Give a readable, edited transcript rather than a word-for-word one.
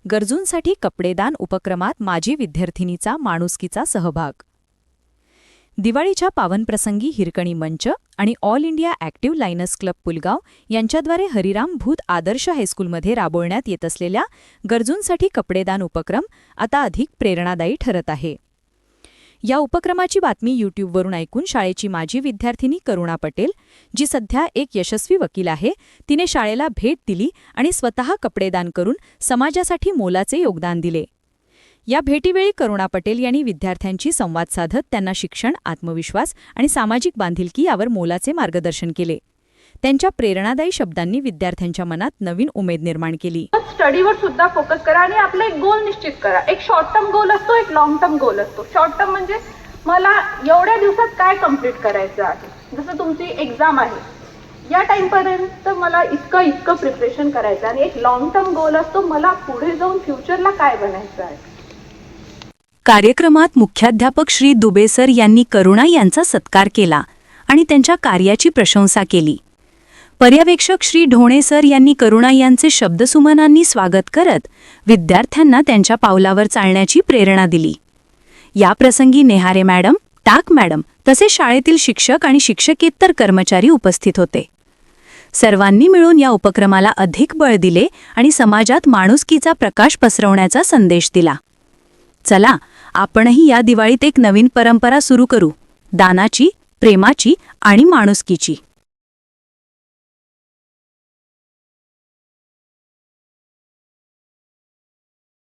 गरजूंसाठी कपडेदान उपक्रमात माजी विद्यार्थिनीचा माणुसकीचा सहभाग. दिवाळीच्या पावनप्रसंगी हिरकणी मंच आणि all India active liners club Pulgaon यांच्याद्वारे हरिराम भूत आदर्श हायस्कूलमध्ये राबवण्यात येत असलेल्या गरजूंसाठी कपडेदान उपक्रम आता अधिक प्रेरणादायी ठरत आहे. या उपक्रमाची बातमी यूट्यूबवरून ऐकून शाळेची माजी विद्यार्थिनी करुणा पटेल, जी सध्या एक यशस्वी वकील आहे, तिने शाळेला भेट दिली आणि स्वतः कपडेदान करून समाजासाठी मोलाचे योगदान दिले. या भेटीवेळी करुणा पटेल यांनी विद्यार्थ्यांशी संवाद साधत त्यांना शिक्षण, आत्मविश्वास आणि सामाजिक बांधिलकी यावर मोलाचे मार्गदर्शन केले. त्यांच्या प्रेरणादायी शब्दांनी विद्यार्थ्यांच्या मनात नवीन उमेद निर्माण केली. स्टडीवर सुद्धा फोकस करा आणि आपला एक गोल निश्चित करा. एक शॉर्ट टर्म गोल असतो, एक लॉंग टर्म गोल असतो. शॉर्ट टर्म म्हणजे मला एवढ्या दिवसात काय कम्प्लीट करायचं आहे. जसं तुमची एक्झाम आहे, या टाइमपर्यंत मला इतकं प्रिपरेशन करायचं आहे. आणि एक लॉंग टर्म गोल असतो, मला पुढे जाऊन फ्युचरला काय बनायचं आहे. कार्यक्रमात मुख्याध्यापक श्री दुबे सर यांनी करुणा यांचा सत्कार केला आणि त्यांच्या कार्याची प्रशंसा केली. पर्यवेक्षक श्री ढोणे सर यांनी करुणा यांचे शब्दसुमनांनी स्वागत करत विद्यार्थ्यांना त्यांच्या पावलावर चालण्याची प्रेरणा दिली. या प्रसंगी नेहारे मॅडम, टाक मॅडम तसेच शाळेतील शिक्षक आणि शिक्षकेतर कर्मचारी उपस्थित होते. सर्वांनी मिळून या उपक्रमाला अधिक बळ दिले आणि समाजात माणुसकीचा प्रकाश पसरवण्याचा संदेश दिला. चला, आपणही या दिवाळीत एक नवीन परंपरा सुरू करू, दानाची, प्रेमाची आणि माणुसकीची.